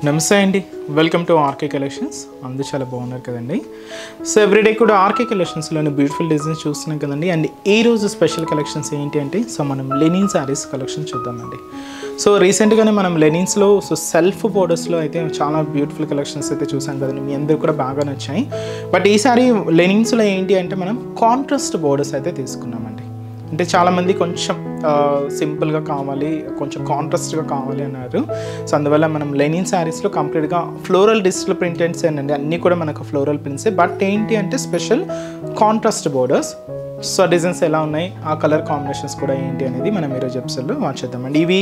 నమస్తే అండి, welcome to RK collections. అందరూ చాలా బాగున్నారు కదండి. సో ఎవ్రీడే కూడా ఆర్కే కలెక్షన్స్లోని బ్యూటిఫుల్ డిజైన్స్ చూస్తున్నాం కదండి. అండ్ ఈ రోజు స్పెషల్ కలెక్షన్స్ ఏంటి అంటే మనం లెనిన్ శారీస్ కలెక్షన్ చూద్దామండి. సో రీసెంట్గానే మనం లెనిన్స్లో సెల్ఫ్ బోర్డర్స్లో అయితే చాలా బ్యూటిఫుల్ కలెక్షన్స్ అయితే చూసాం కదండి. మీ అందరూ కూడా బాగా నచ్చాయి. బట్ ఈసారి లెనిన్స్లో ఏంటి అంటే మనం కాంట్రాస్ట్ బోర్డర్స్ అయితే తీసుకున్నామండి. అంటే చాలామంది కొంచెం సింపుల్గా కావాలి, కొంచెం కాంట్రాస్ట్గా కావాలి అన్నారు. సో అందువల్ల మనం లెనిన్ శారీస్లో కంప్లీట్గా ఫ్లోరల్ డిజిటల్ ప్రింటెడ్స్ అండి, అన్నీ కూడా మనకు ఫ్లోరల్ ప్రింట్సే. బట్ ఏంటి అంటే special contrast borders. So designs ఎలా ఉన్నాయి, ఆ కలర్ కాంబినేషన్స్ కూడా ఏంటి అనేది మనం ఈరోజు ఎపిసోడ్లో వాచ్ చేద్దామండి. ఇవి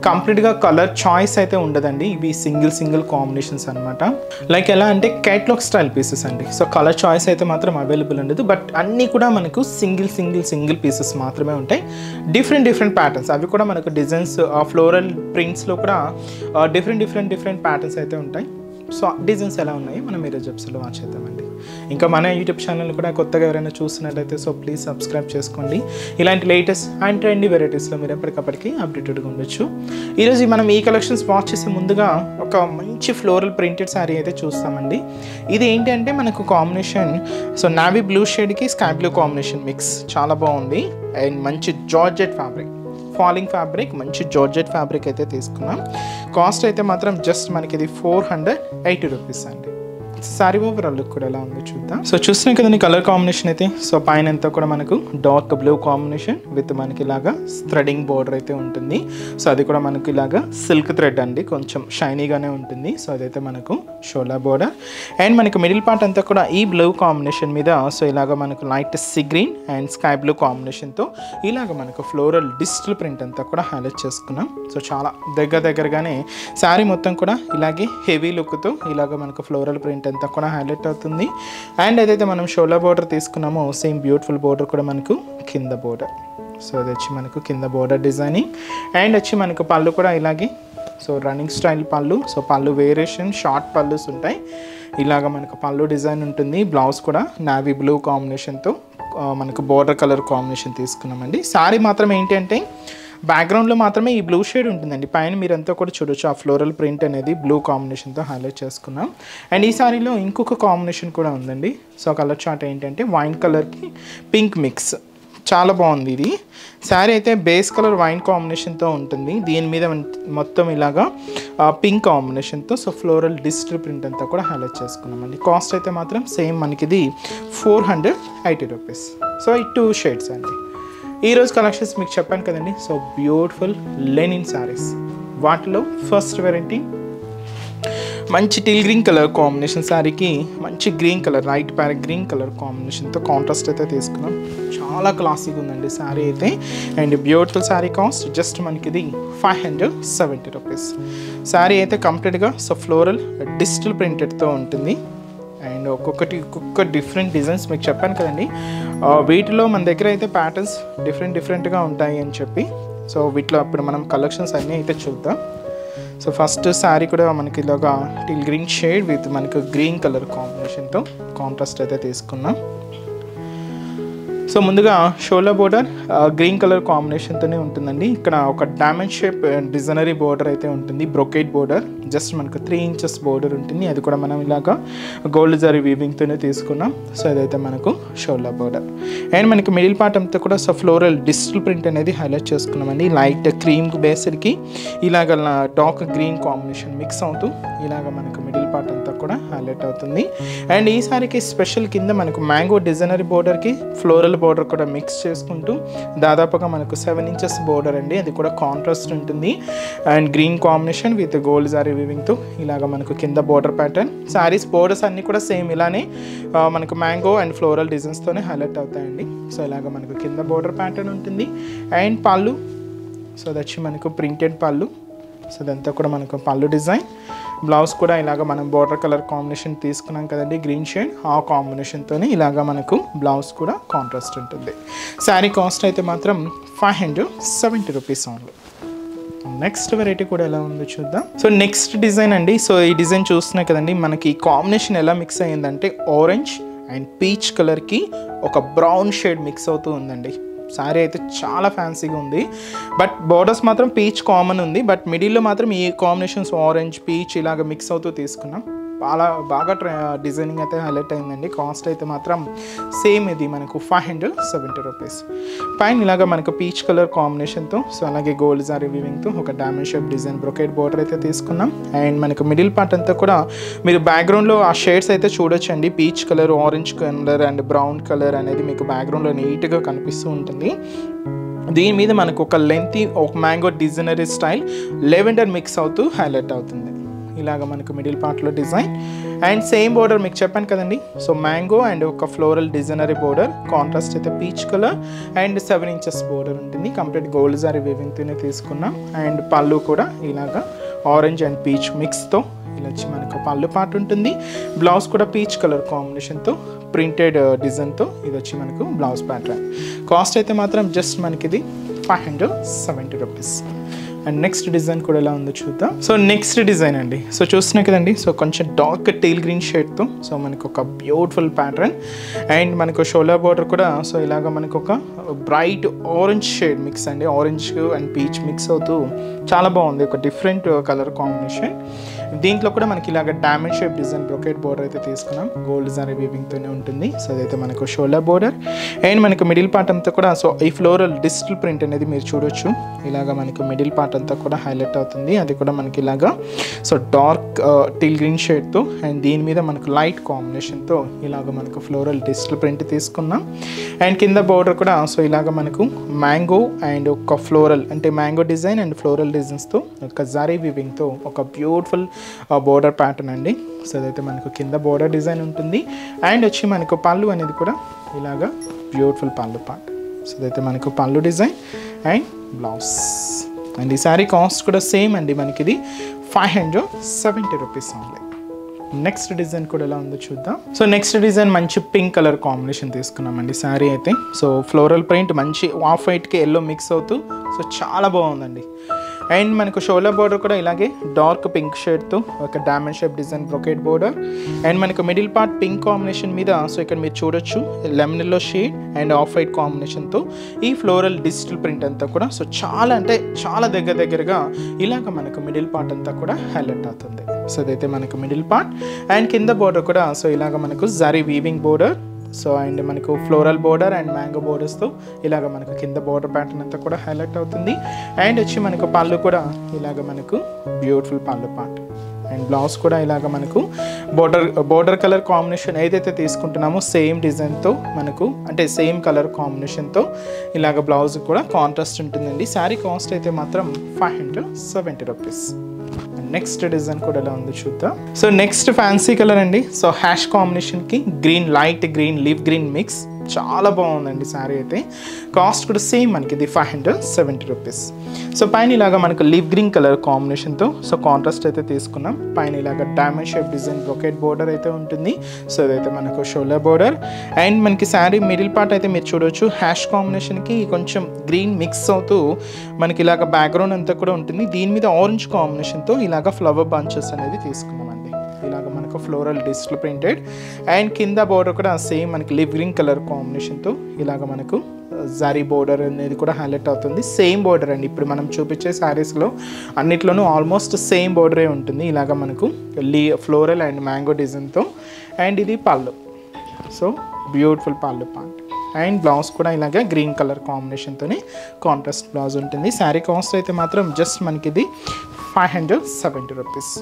కంప్లీట్గా కలర్ చాయిస్ అయితే ఉండదండి, ఇవి సింగిల్ కాంబినేషన్స్ అనమాట. లైక్ ఎలా అంటే క్యాట్లాగ్ స్టైల్ పీసెస్ అండి. సో కలర్ చాయిస్ అయితే మాత్రం అవైలబుల్ ఉండదు, బట్ అన్నీ కూడా మనకు సింగిల్ పీసెస్ మాత్రమే ఉంటాయి. డిఫరెంట్ ప్యాటర్న్స్, అవి కూడా మనకు డిజైన్స్ ఫ్లోరల్ ప్రింట్స్లో కూడా డిఫరెంట్ ప్యాటర్న్స్ అయితే ఉంటాయి. సో డిజైన్స్ ఎలా ఉన్నాయి మనం ఈరోజు ఎపిసోడ్లో వాచ్ చేద్దామండి. ఇంకా మన యూట్యూబ్ ఛానల్ కూడా కొత్తగా ఎవరైనా చూస్తున్నట్లయితే సో ప్లీజ్ సబ్స్క్రైబ్ చేసుకోండి. ఇలాంటి లేటెస్ట్ అండ్ ట్రెండీ వెరైటీస్లో మీరు ఎప్పటికప్పటికి అప్డేటెడ్గా ఉండొచ్చు. ఈరోజు మనం ఈ కలెక్షన్స్ వాచ్ చేసే ముందుగా ఒక మంచి ఫ్లోరల్ ప్రింటెడ్ శారీ అయితే చూస్తామండి. ఇది ఏంటి అంటే మనకు కాంబినేషన్ నావీ బ్లూ షేడ్కి స్కై బ్లూ కాంబినేషన్ మిక్స్ చాలా బాగుంది. అండ్ మంచి జార్జెట్ ఫ్యాబ్రిక్, ఫాలింగ్ ఫ్యాబ్రిక్, మంచి జార్జెట్ ఫ్యాబ్రిక్ అయితే తీసుకున్నాం. కాస్ట్ అయితే మాత్రం జస్ట్ మనకి ఇది 480 రూపీస్ అండి. సారీ ఓవరాల్ లుక్ కూడా ఎలా ఉందో చూద్దాం. సో చూస్తున్నాం కదండి కలర్ కాంబినేషన్ అయితే. సో పైన అంతా కూడా మనకు డార్క్ బ్లూ కాంబినేషన్ విత్ మనకి ఇలాగా థ్రెడింగ్ బోర్డర్ అయితే ఉంటుంది. సో అది కూడా మనకి ఇలాగా సిల్క్ థ్రెడ్ అండి, కొంచెం షైనీగానే ఉంటుంది. సో అదైతే మనకు షోలా బోర్డర్. అండ్ మనకి మిడిల్ పార్ట్ అంతా కూడా ఈ బ్లూ కాంబినేషన్ మీద సో ఇలాగ మనకు light sea green and sky blue కాంబినేషన్తో ఇలాగ మనకు ఫ్లోరల్ డిజిటల్ ప్రింట్ అంతా కూడా హైలైట్ చేసుకున్నాం. సో చాలా దగ్గరగానే శారీ మొత్తం కూడా ఇలాగే హెవీ లుక్తో ఇలాగ మనకు ఫ్లోరల్ ప్రింట్ అంతా కూడా హైలైట్ అవుతుంది. అండ్ ఏదైతే మనం షోలా బోర్డర్ తీసుకున్నామో సేమ్ బ్యూటిఫుల్ బోర్డర్ కూడా మనకు కింద బోర్డర్. సో అది వచ్చి మనకు కింద బోర్డర్ డిజైనింగ్. అండ్ వచ్చి మనకు పళ్ళు కూడా ఇలాగే సో రన్నింగ్ స్టైల్ పళ్ళు. సో పళ్ళు వేరియేషన్ షార్ట్ పళ్ళుస్ ఉంటాయి. ఇలాగ మనకు పళ్ళు డిజైన్ ఉంటుంది. బ్లౌజ్ కూడా నావీ బ్లూ కాంబినేషన్తో మనకు బోర్డర్ కలర్ కాంబినేషన్ తీసుకున్నామండి. శారీ మాత్రం ఏంటి అంటే బ్యాక్గ్రౌండ్లో మాత్రమే ఈ బ్లూ షేడ్ ఉంటుందండి. పైన మీరంతా కూడా చూడొచ్చు ఆ ఫ్లోరల్ ప్రింట్ అనేది బ్లూ కాంబినేషన్తో హైలైట్ చేసుకున్నాం. అండ్ ఈ సారీలో ఇంకొక కాంబినేషన్ కూడా ఉందండి. సో కలర్ చార్ట్ ఏంటంటే వైన్ కలర్కి పింక్ మిక్స్, చాలా బాగుంది ఇది. శారీ అయితే బేస్ కలర్ వైన్ కాంబినేషన్తో ఉంటుంది, దీని మీద మొత్తం ఇలాగా పింక్ కాంబినేషన్తో సో ఫ్లోరల్ డిజిటల్ ప్రింట్ అంతా కూడా హైలైట్ చేసుకున్నామండి. కాస్ట్ అయితే మాత్రం సేమ్ మనకి ఇది 480 రూపీస్. సో ఈ 2 షేడ్స్ అండి. ఈరోజు కలెక్షన్స్ మీకు చెప్పాను కదండి. సో బ్యూటిఫుల్ లెనిన్ శారీస్, వాటిలో ఫస్ట్ వెరైటీ మంచి టీల్ గ్రీన్ కలర్ కాంబినేషన్ శారీకి మంచి green colour right parrot green colour కాంబినేషన్తో కాంట్రాస్ట్ అయితే తీసుకున్నాం. చాలా క్లాసిక్ ఉందండి శారీ అయితే. And beautiful sari cost just మనకి ఇది 570 రూపీస్. శారీ అయితే కంప్లీట్గా సో ఫ్లోరల్ డిజిటల్ ప్రింటెడ్తో ఉంటుంది. అండ్ ఒక్కొక్క డిఫరెంట్ డిజైన్స్ మీకు చెప్పాను కదండి. వీటిలో మన దగ్గర అయితే ప్యాటర్న్స్ డిఫరెంట్గా ఉంటాయి అని చెప్పి సో వీటిలో అప్పుడు మనం కలెక్షన్స్ అన్నీ అయితే చూద్దాం. సో ఫస్ట్ శారీ కూడా మనకి ఇలాగా టీల్ గ్రీన్ షేడ్ విత్ మనకు గ్రీన్ కలర్ కాంబినేషన్తో కాంట్రాస్ట్ అయితే తీసుకున్నాం. సో ముందుగా షోలా బోర్డర్ గ్రీన్ కలర్ కాంబినేషన్తోనే ఉంటుందండి. ఇక్కడ ఒక డైమండ్ షేప్ డిజైనరీ బోర్డర్ అయితే ఉంటుంది, బ్రొకేట్ బోర్డర్. జస్ట్ మనకు 3 ఇంచెస్ బోర్డర్ ఉంటుంది. అది కూడా మనం ఇలాగా గోల్డ్ జరీ వీవింగ్తోనే తీసుకున్నాం. సో అదైతే మనకు షోలా బోర్డర్. అండ్ మనకి మిడిల్ పార్ట్ అంతా కూడా సో ఫ్లోరల్ డిజిటల్ ప్రింట్ అనేది హైలైట్ చేసుకున్నామండి. లైట్ క్రీమ్ బేస్డ్కి ఇలాగ డార్క్ గ్రీన్ కాంబినేషన్ మిక్స్ అవుతూ ఇలాగ మనకు మిడిల్ పార్ట్ అంతా కూడా హైలైట్ అవుతుంది. అండ్ ఈ సారికి స్పెషల్ కింద మనకు మ్యాంగో డిజైనరీ బోర్డర్కి ఫ్లోరల్ బోర్డర్ కూడా మిక్స్ చేసుకుంటూ దాదాపుగా మనకు 7 ఇంచెస్ బోర్డర్ అండి, అది కూడా కాంట్రాస్ట్ ఉంటుంది. And green combination with gold జారీ వీవింగ్తో ఇలాగ మనకు కింద బోర్డర్ ప్యాటర్న్. శారీస్ బోర్డర్స్ అన్నీ కూడా సేమ్ ఇలానే మనకు మ్యాంగో అండ్ ఫ్లోరల్ డిజైన్స్తోనే హైలైట్ అవుతాయండి. సో ఇలాగ మనకు కింద బోర్డర్ ప్యాటర్న్ ఉంటుంది. అండ్ పళ్ళు సో అది వచ్చి మనకు ప్రింటెడ్ పళ్ళు. సో అదంతా కూడా మనకు పళ్ళు డిజైన్. బ్లౌజ్ కూడా ఇలాగ మనం బోర్డర్ కలర్ కాంబినేషన్ తీసుకున్నాం కదండి, గ్రీన్ షేడ్, ఆ కాంబినేషన్తోనే ఇలాగ మనకు బ్లౌజ్ కూడా కాంట్రాస్ట్ ఉంటుంది. శారీ కాస్ట్ అయితే మాత్రం 570 రూపీస్ ఓన్లీ. నెక్స్ట్ వెరైటీ కూడా ఎలా ఉందో చూద్దాం. సో నెక్స్ట్ డిజైన్ అండి. సో ఈ డిజైన్ చూస్తున్నాయి కదండి, మనకి కాంబినేషన్ ఎలా మిక్స్ అయ్యిందంటే ఆరెంజ్ అండ్ పీచ్ కలర్కి ఒక బ్రౌన్ షేడ్ మిక్స్ అవుతూ ఉందండి. శారీ అయితే చాలా ఫ్యాన్సీగా ఉంది. బట్ బోర్డర్స్ మాత్రం పీచ్ కామన్ ఉంది, బట్ మిడిల్లో మాత్రం ఈ కాంబినేషన్స్ ఆరెంజ్ పీచ్ ఇలాగ మిక్స్ అవుతూ తీసుకున్నాం. బాగా డిజైనింగ్ అయితే హైలైట్ అయిందండి. కాస్ట్ అయితే మాత్రం సేమ్ ఇది మనకు 570 రూపీస్. పైన ఇలాగ మనకు పీచ్ కలర్ కాంబినేషన్తో, సో అలాగే గోల్డ్ జారీ వీవింగ్తో ఒక diamond shape design brocade border అయితే తీసుకున్నాం. అండ్ మనకు మిడిల్ పార్ట్ అంతా కూడా మీరు బ్యాక్గ్రౌండ్లో ఆ షేడ్స్ అయితే చూడొచ్చండి. Peach colour, orange colour and brown colour అనేది మీకు బ్యాక్గ్రౌండ్లో నీట్గా కనిపిస్తూ ఉంటుంది. దీని మీద మనకు ఒక లెంతీ ఒక mango designery style lavender mix అవుతూ హైలైట్ అవుతుంది. ఇలాగ మనకు మిడిల్ పార్ట్లో డిజైన్ అండ్ సేమ్ బోర్డర్ మీకు చెప్పాను కదండి. సో మ్యాంగో అండ్ ఒక ఫ్లోరల్ డిజైనరీ బోర్డర్, కాంట్రాస్ట్ అయితే peach colour and 7 inches border ఉంటుంది. కంప్లీట్ గోల్డ్ జారీ వీవింగ్తోనే తీసుకున్నాం. అండ్ పళ్ళు కూడా ఇలాగ ఆరెంజ్ అండ్ పీచ్ మిక్స్తో ఇలా వచ్చి మనకు పళ్ళు పార్ట్ ఉంటుంది. బ్లౌజ్ కూడా పీచ్ కలర్ కాంబినేషన్తో ప్రింటెడ్ డిజైన్తో ఇది వచ్చి మనకు బ్లౌజ్ ప్యాటర్న్. కాస్ట్ అయితే మాత్రం జస్ట్ మనకి ఇది 570 రూపీస్. అండ్ నెక్స్ట్ డిజైన్ కూడా ఎలా ఉందో చూద్దాం. సో నెక్స్ట్ డిజైన్ అండి. సో చూస్తున్నాయి కదండి. సో కొంచెం డార్క్ టీల్ గ్రీన్ షేడ్తో సో మనకు ఒక బ్యూటిఫుల్ ప్యాటర్న్ అండ్ మనకు షోల్డర్ బోర్డర్ కూడా సో ఇలాగ మనకు ఒక బ్రైట్ ఆరెంజ్ షేడ్ మిక్స్ అండి. ఆరెంజ్ అండ్ పీచ్ మిక్స్ అవుతూ చాలా బాగుంది. ఒక డిఫరెంట్ కలర్ కాంబినేషన్. దీంట్లో కూడా మనకి ఇలాగ diamond shape design brocade border అయితే తీసుకున్నాం. గోల్డ్ జారీ వీవింగ్తోనే ఉంటుంది. సో అదైతే మనకు షోల్డర్ బోర్డర్ అండ్ మనకు మిడిల్ పార్ట్ అంతా కూడా సో ఈ ఫ్లోరల్ డిజిటల్ ప్రింట్ అనేది మీరు చూడొచ్చు. ఇలాగ మనకు మిడిల్ పార్ట్ అంతా కూడా హైలైట్ అవుతుంది. అది కూడా మనకి ఇలాగా సో డార్క్ టీల్ గ్రీన్ షేడ్తో అండ్ దీని మీద మనకు లైట్ కాంబినేషన్తో ఇలాగ మనకు ఫ్లోరల్ డిజిటల్ ప్రింట్ తీసుకున్నాం. అండ్ కింద బోర్డర్ కూడా సో ఇలాగ మనకు మ్యాంగో అండ్ ఒక ఫ్లోరల్ అంటే మ్యాంగో డిజైన్ అండ్ ఫ్లోరల్ డిజైన్స్తో ఒక జారీ వీవింగ్తో ఒక బ్యూటిఫుల్ బోర్డర్ ప్యాటర్న్ అండి. సో అదైతే మనకు కింద బోర్డర్ డిజైన్ ఉంటుంది. అండ్ వచ్చి మనకు పళ్ళు అనేది కూడా ఇలాగా బ్యూటిఫుల్ పళ్ళు పార్ట్. సో అదైతే మనకు పళ్ళు డిజైన్ అండ్ బ్లౌజ్. అండ్ ఈ శారీ కాస్ట్ కూడా సేమ్ అండి, మనకి ఇది 570 రూపీస్ ఓన్లీ. నెక్స్ట్ డిజైన్ కూడా ఎలా ఉందో చూద్దాం. సో నెక్స్ట్ డిజైన్ మంచి పింక్ కలర్ కాంబినేషన్ తీసుకున్నామండి. శారీ అయితే సో ఫ్లోరల్ ప్రింట్ మంచి ఆఫ్ వైట్కి ఎల్లో మిక్స్ అవుతూ సో చాలా బాగుందండి. అండ్ మనకు షోల్డర్ బోర్డర్ కూడా ఇలాగే డార్క్ పింక్ షేడ్తో ఒక diamond shape design brocade border and మనకు మిడిల్ పార్ట్ పింక్ కాంబినేషన్ మీద సో ఇక్కడ మీరు చూడొచ్చు lemon yellow shade and off white కాంబినేషన్తో ఈ ఫ్లోరల్ డిజిటల్ ప్రింట్ అంతా కూడా సో చాలా అంటే చాలా దగ్గరగా ఇలాగ మనకు మిడిల్ పార్ట్ అంతా కూడా హైలైట్ అవుతుంది. సో అదైతే మనకు మిడిల్ పార్ట్ అండ్ కింద బోర్డర్ కూడా సో ఇలాగ మనకు zari weaving border so and మనకు ఫ్లోరల్ బోర్డర్ అండ్ మ్యాంగో బోర్డర్స్తో ఇలాగ మనకు కింద బోర్డర్ ప్యాటర్న్ అంతా కూడా హైలైట్ అవుతుంది. అండ్ వచ్చి మనకు పళ్ళు కూడా ఇలాగ మనకు బ్యూటిఫుల్ పళ్ళు పార్ట్ అండ్ బ్లౌజ్ కూడా ఇలాగ మనకు బోర్డర్ కలర్ కాంబినేషన్ ఏదైతే తీసుకుంటున్నామో సేమ్ డిజైన్తో మనకు అంటే సేమ్ కలర్ కాంబినేషన్తో ఇలాగ బ్లౌజ్ కూడా కాంట్రాస్ట్ ఉంటుందండి. శారీ కాస్ట్ అయితే మాత్రం 570 రూపీస్. నెక్స్ట్ డిజైన్ కూడా ఎలా ఉందో చూద్దాం. సో నెక్స్ట్ ఫ్యాన్సీ కలర్ అండి. సో హ్యాష్ కాంబినేషన్కి green light green leaf green mix చాలా బాగుందండి. శారీ అయితే కాస్ట్ కూడా సేమ్ మనకి ఇది 570 రూపీస్. సో పైన ఇలాగ మనకు లీఫ్ గ్రీన్ కలర్ కాంబినేషన్తో సో కాంట్రాస్ట్ అయితే తీసుకున్నాం. పైన ఇలాగ diamond shape design brocade border అయితే ఉంటుంది. సో అదైతే మనకు షోల్డర్ బోర్డర్ అండ్ మనకి శారీ మిడిల్ పార్ట్ అయితే మీరు చూడవచ్చు హ్యాష్ కాంబినేషన్కి కొంచెం గ్రీన్ మిక్స్ అవుతూ మనకి ఇలాగ బ్యాక్గ్రౌండ్ అంతా కూడా ఉంటుంది. దీని మీద ఆరెంజ్ కాంబినేషన్తో ఇలాగ ఫ్లవర్ బంచెస్ అనేది తీసుకున్నామండి. ఇలాగ మనకు ఫ్లోరల్ డిజిటల్ ప్రింటెడ్ అండ్ కింద బోర్డర్ కూడా సేమ్ మనకి లివ్ గ్రీన్ కలర్ కాంబినేషన్తో ఇలాగ మనకు జారీ బోర్డర్ అనేది కూడా హైలైట్ అవుతుంది. సేమ్ బోర్డర్ అండి, ఇప్పుడు మనం చూపించే శారీస్లో అన్నిట్లోనూ ఆల్మోస్ట్ సేమ్ బోర్డరే ఉంటుంది. ఇలాగ మనకు ఫ్లోరల్ అండ్ మ్యాంగో డిజైన్తో అండ్ ఇది పళ్ళు సో బ్యూటిఫుల్ పళ్ళు పార్ట్ అండ్ బ్లౌజ్ కూడా ఇలాగే గ్రీన్ కలర్ కాంబినేషన్తోనే కాంట్రాస్ట్ బ్లౌజ్ ఉంటుంది. శారీ కాస్ట్ అయితే మాత్రం జస్ట్ మనకి ఇది 570 రూపీస్.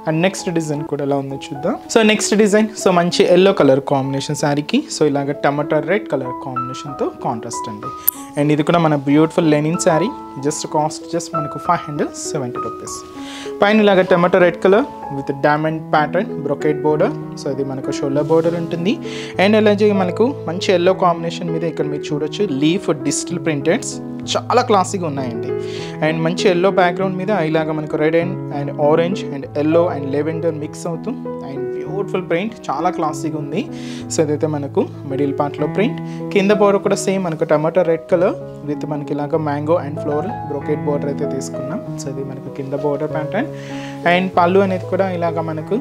అండ్ నెక్స్ట్ డిజైన్ కూడా ఎలా ఉందో చూద్దాం. సో నెక్స్ట్ డిజైన్ సో మంచి ఎల్లో కలర్ కాంబినేషన్ శారీకి సో ఇలాగ టమాటా రెడ్ కలర్ కాంబినేషన్తో కాంట్రాస్ట్ అండి. అండ్ ఇది కూడా మన beautiful Lenin sari cost just మనకు 570 రూపీస్. పైన ఇలాగ tomato red colour with diamond pattern brocade border so ఇది మనకు షోల్డర్ బోర్డర్ ఉంటుంది. అండ్ అలాగే మనకు మంచి ఎల్లో కాంబినేషన్ మీద ఇక్కడ మీరు చూడొచ్చు లీఫ్ డిజిటల్ ప్రింటెడ్స్ చాలా క్లాసీగా ఉన్నాయండి. అండ్ మంచి ఎల్లో బ్యాక్గ్రౌండ్ మీద ఇలాగ మనకు red and orange and yellow and lavender mix అవుతూ అండ్ బ్యూటిఫుల్ ప్రింట్ చాలా క్లాసీగా ఉంది. సో ఇదైతే మనకు మిడిల్ పార్ట్లో ప్రింట్ కింద బోర్డర్ కూడా సేమ్ మనకు టమాటో రెడ్ కలర్ విత్ మనకి ఇలాగ mango and floral brocade border అయితే తీసుకున్నాం. సో ఇది మనకు కింద బోర్డర్ ప్యాటర్న్ అండ్ పళ్ళు అనేది కూడా ఇలాగ మనకు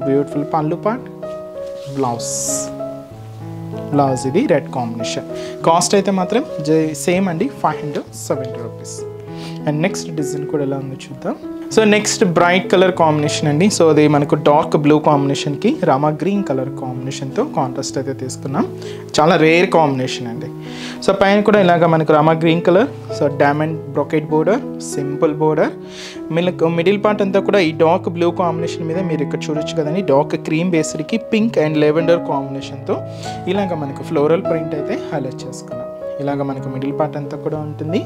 బ్యూటిఫుల్ పళ్ళు పార్ట్ బ్లౌజ్ బ్లౌజ్ ఇది రెడ్ కాంబినేషన్. కాస్ట్ అయితే మాత్రం సేమ్ అండి, 570 రూపీస్. అండ్ నెక్స్ట్ డిజైన్ కూడా ఎలా ఉందో చూద్దాం. So next bright colour combination అండి. సో అది మనకు డార్క్ బ్లూ కాంబినేషన్కి రామా గ్రీన్ కలర్ కాంబినేషన్తో కాంట్రాస్ట్ అయితే తీసుకున్నాం. చాలా రేర్ కాంబినేషన్ అండి. సో పైన కూడా ఇలాగ మనకు Rama green colour, so diamond brocade border, simple border. Middle part అంతా కూడా ఈ డార్క్ బ్లూ కాంబినేషన్ మీద మీరు ఇక్కడ చూడొచ్చు కదండి, డార్క్ క్రీమ్ బేస్డ్కి పింక్ అండ్ లెవెండర్ కాంబినేషన్తో ఇలాగ మనకు ఫ్లోరల్ ప్రింట్ అయితే హైలైట్ చేసుకున్నాం. ఇలాగ మనకు మిడిల్ పార్ట్ అంతా కూడా ఉంటుంది.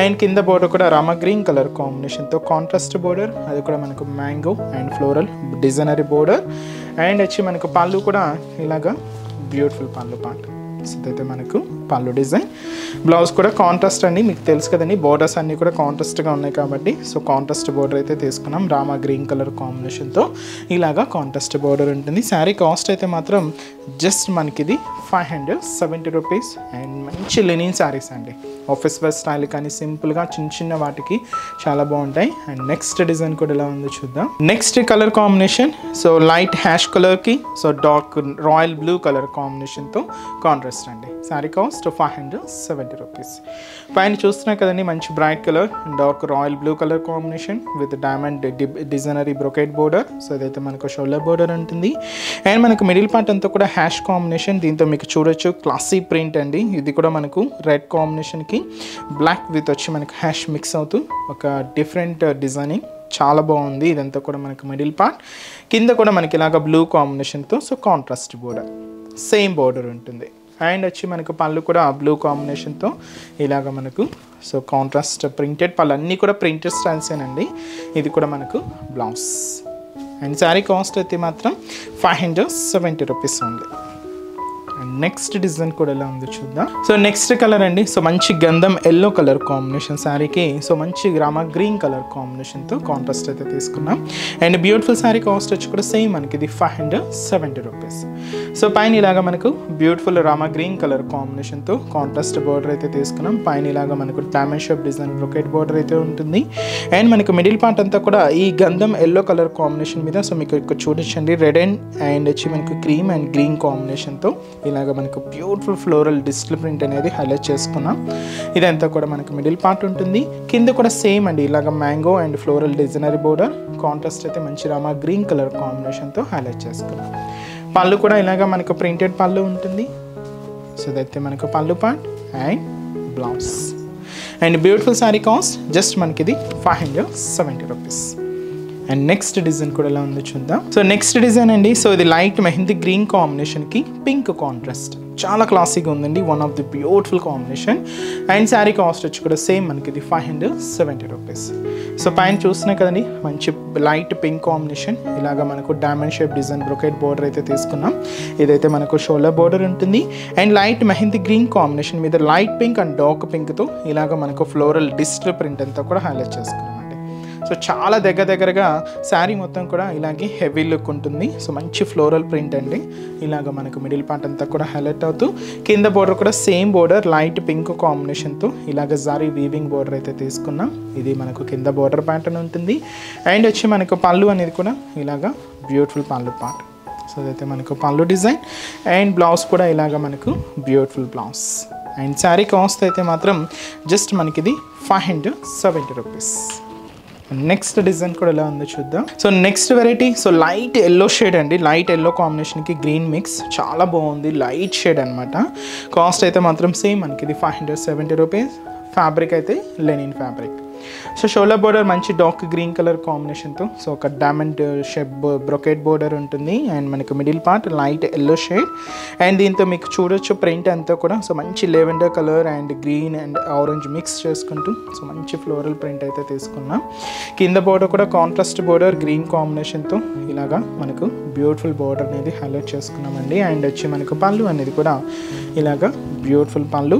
అండ్ కింద బోర్డర్ కూడా రామా గ్రీన్ కలర్ కాంబినేషన్తో కాంట్రాస్ట్ బోర్డర్, అది కూడా మనకు mango and floral designery border. And వచ్చి మనకు పళ్ళు కూడా ఇలాగా బ్యూటిఫుల్ పళ్ళు పార్ట్. సో ఇదైతే మనకు పళ్ళు డిజైన్. బ్లౌజ్ కూడా కాంట్రాస్ట్ అండి, మీకు తెలుసు కదండి బోర్డర్స్ అన్నీ కూడా కాంట్రాస్ట్గా ఉన్నాయి కాబట్టి సో కాంట్రాస్ట్ బోర్డర్ అయితే తీసుకున్నాం. రామా గ్రీన్ కలర్ కాంబినేషన్తో ఇలాగా కాంట్రాస్ట్ బోర్డర్ ఉంటుంది. శారీ కాస్ట్ అయితే మాత్రం జస్ట్ మనకి ఇది 570 రూపీస్. అండ్ మంచి లెనిన్ శారీస్ అండి, ఆఫీస్ వేర్ స్టైల్ కానీ సింపుల్గా చిన్న చిన్న వాటికి చాలా బాగుంటాయి. అండ్ నెక్స్ట్ డిజైన్ కూడా ఎలా ఉందో చూద్దాం. Next colour combination so light ash కలర్కి so dark royal blue colour కాంబినేషన్తో కాంట్రాస్ట్ అండి. Sari cost 570 rupees. పైన చూస్తున్నాయి కదండి మంచి bright colour dark royal blue colour combination with diamond designery brocade border. So ఇదైతే మనకు షోల్డర్ బోర్డర్ ఉంటుంది. అండ్ మనకు మిడిల్ పార్ట్ అంతా కూడా హ్యాష్ కాంబినేషన్, దీంతో మీకు చూడొచ్చు క్లాసీ ప్రింట్ అండి. ఇది కూడా మనకు రెడ్ కాంబినేషన్కి బ్లాక్ విత్ వచ్చి మనకు హ్యాష్ మిక్స్ అవుతూ ఒక డిఫరెంట్ డిజైనింగ్, చాలా బాగుంది. ఇదంతా కూడా మనకు మిడిల్ పార్ట్. కింద కూడా మనకి ఇలాగ బ్లూ కాంబినేషన్తో so contrast border, same border ఉంటుంది. అండ్ వచ్చి మనకు పళ్ళు కూడా బ్లూ కాంబినేషన్తో ఇలాగ మనకు సో కాంట్రాస్ట్ ప్రింటెడ్ పళ్ళు, అన్నీ కూడా ప్రింటెడ్ స్టైల్సేనండి. ఇది కూడా మనకు బ్లౌజ్. అండ్ శారీ కాస్ట్ అయితే మాత్రం 570 రూపీస్ ఉంది. అండ్ నెక్స్ట్ డిజైన్ కూడా ఎలా ఉందో చూద్దాం. సో నెక్స్ట్ కలర్ అండి, సో మంచి గంధం ఎల్లో కలర్ కాంబినేషన్ శారీకి సో మంచి రామా గ్రీన్ కలర్ కాంబినేషన్తో కాంట్రాస్ట్ అయితే తీసుకున్నాం. అండ్ బ్యూటిఫుల్ శారీ కాస్ట్ వచ్చి కూడా సేమ్ మనకి ఇది 570 రూపీస్. సో పైన ఇలాగ మనకు బ్యూటిఫుల్ రామా గ్రీన్ కలర్ కాంబినేషన్తో కాంట్రాస్ట్ బోర్డర్ అయితే తీసుకున్నాం. పైన ఇలాగ మనకు diamond shape design brocade border అయితే ఉంటుంది. అండ్ మనకు మిడిల్ పార్ట్ అంతా కూడా ఈ గంధం ఎల్లో కలర్ కాంబినేషన్ మీద సో మీకు ఇక్కడ చూడొచ్చండి రెడ్ అండ్ వచ్చి మనకు క్రీమ్ అండ్ గ్రీన్ కాంబినేషన్తో ఇలాగ మనకు బ్యూటిఫుల్ ఫ్లోరల్ డిజిటల్ ప్రింట్ అనేది హైలైట్ చేసుకున్నాం. ఇదంతా కూడా మనకు మిడిల్ పార్ట్ ఉంటుంది. కింద కూడా సేమ్ అండి ఇలాగ mango and floral designery border, contrast అయితే మంచి రామా గ్రీన్ కలర్ కాంబినేషన్తో హైలైట్ చేసుకున్నాం. పళ్ళు కూడా ఇలాగ మనకు ప్రింటెడ్ పళ్ళు ఉంటుంది. సో ఇదైతే మనకు పళ్ళు part and blouse. And beautiful sari cost just మనకి ఇది 570 రూపీస్. అండ్ నెక్స్ట్ డిజైన్ కూడా ఎలా ఉందో చూద్దాం. సో నెక్స్ట్ డిజైన్ అండి, సో ఇది లైట్ మెహందీ గ్రీన్ కాంబినేషన్కి పింక్ కాంట్రాస్ట్, చాలా క్లాసీగా ఉందండి, one of the beautiful combination. And sari cost వచ్చి కూడా సేమ్ మనకి ఇది 570 రూపీస్. సో పైన చూస్తున్నాయి కదండి మంచి లైట్ పింక్ కాంబినేషన్, ఇలాగ మనకు diamond shape design brocade border అయితే తీసుకున్నాం. ఇదైతే మనకు షోల్డర్ బోర్డర్ ఉంటుంది. And light mehndi green combination మీద లైట్ పింక్ అండ్ డార్క్ పింక్తో ఇలాగ మనకు ఫ్లోరల్ డిజిటల్ ప్రింట్ అంతా కూడా హైలైట్ చేసుకున్నాం. సో చాలా దగ్గరగా శారీ మొత్తం కూడా ఇలాగే హెవీ లుక్ ఉంటుంది. సో మంచి ఫ్లోరల్ ప్రింట్ అండి, ఇలాగ మనకు మిడిల్ పార్ట్ అంతా కూడా హైలైట్ అవుతూ కింద బోర్డర్ కూడా సేమ్ బోర్డర్ లైట్ పింక్ కాంబినేషన్తో ఇలాగ జారీ వీవింగ్ బోర్డర్ అయితే తీసుకున్నాం. ఇది మనకు కింద బోర్డర్ ప్యాటర్న్ ఉంటుంది. అండ్ వచ్చి మనకు పళ్ళు అనేది కూడా ఇలాగ బ్యూటిఫుల్ పళ్ళు పార్ట్. సో అదైతే మనకు పళ్ళు డిజైన్. అండ్ బ్లౌజ్ కూడా ఇలాగ మనకు beautiful blouse. And sari cost అయితే మాత్రం జస్ట్ మనకి ఇది 570 రూపీస్. నెక్స్ట్ డిజైన్ కూడా ఎలా ఉందో చూద్దాం. So next variety so light yellow shade అండి, లైట్ ఎల్లో కాంబినేషన్కి గ్రీన్ మిక్స్, చాలా బాగుంది, లైట్ షేడ్ అనమాట. కాస్ట్ అయితే మాత్రం సేమ్ మనకి ఇది 570 రూపీస్. ఫ్యాబ్రిక్ అయితే linen fabric. So shoulder border మంచి డార్క్ గ్రీన్ కలర్ కాంబినేషన్తో సో ఒక డైమండ్ షేప్ బ్రొకెట్ బోర్డర్ ఉంటుంది. అండ్ మనకు middle part light yellow shade. And దీంతో మీకు చూడొచ్చు ప్రింట్ అంతా కూడా సో మంచి lavender colour and green and orange mix చేసుకుంటూ సో మంచి ఫ్లోరల్ ప్రింట్ అయితే తీసుకున్నాం. కింద బోర్డర్ కూడా కాంట్రాస్ట్ బోర్డర్ గ్రీన్ కాంబినేషన్తో ఇలాగా మనకు బ్యూటిఫుల్ బోర్డర్ అనేది హైలైట్ చేసుకున్నామండి. అండ్ వచ్చి మనకు పళ్ళు అనేది కూడా ఇలాగా బ్యూటిఫుల్ పళ్ళు,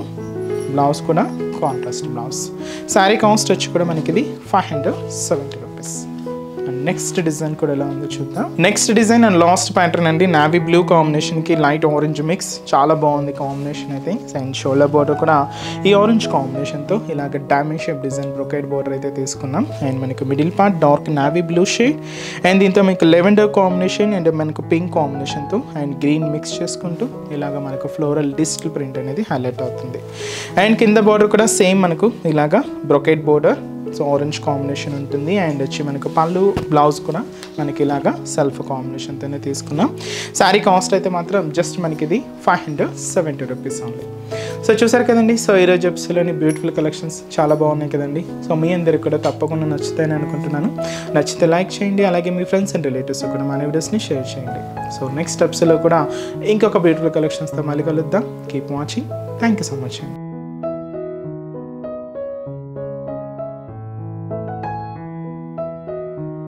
బ్లౌజ్ కూడా కాంట్రాస్ట్ బ్లౌజ్. శారీ కాస్ట్ వచ్చి కూడా మనకి ఇది 570 రూపీస్. అండ్ నెక్స్ట్ డిజైన్ కూడా ఎలా ఉందో చూద్దాం. Next design and last pattern అండి, నావీ బ్లూ కాంబినేషన్కి లైట్ ఆరెంజ్ మిక్స్, చాలా బాగుంది కాంబినేషన్ అయితే. అండ్ షోల్డర్ బోర్డర్ కూడా ఈ ఆరెంజ్ కాంబినేషన్తో ఇలాగ diamond shape design brocade border అయితే తీసుకున్నాం. అండ్ మనకు middle part dark navy blue shade and దీంతో మీకు లెవెండర్ కాంబినేషన్ అండ్ మనకు పింక్ కాంబినేషన్తో అండ్ గ్రీన్ మిక్స్ చేసుకుంటూ ఇలాగ మనకు ఫ్లోరల్ డిజిటల్ ప్రింట్ అనేది హైలైట్ అవుతుంది. అండ్ కింద బార్డర్ కూడా సేమ్ మనకు ఇలాగా brocade border, so orange combination ఉంటుంది. అండ్ వచ్చి మనకు పళ్ళు బ్లౌజ్ కూడా మనకి ఇలాగా సెల్ఫ్ కాంబినేషన్తోనే తీసుకున్నాం. శారీ కాస్ట్ అయితే మాత్రం జస్ట్ మనకి ఇది 570 రూపీస్ ఓన్లీ. సో చూసారు కదండి, సో ఈరోజు ఎపిసోడ్లోని బ్యూటిఫుల్ కలెక్షన్స్ చాలా బాగున్నాయి కదండి. సో మీ అందరికి కూడా తప్పకుండా నచ్చుతాయని అనుకుంటున్నాను. నచ్చితే లైక్ చేయండి, అలాగే మీ ఫ్రెండ్స్ అండ్ రిలేటివ్స్ కూడా మన వీడియోస్ని షేర్ చేయండి. సో నెక్స్ట్ ఎపిసోడ్లో కూడా ఇంకొక బ్యూటిఫుల్ కలెక్షన్స్తో మళ్ళీ కలుద్దాం. Keep watching. Thank you so much అండి.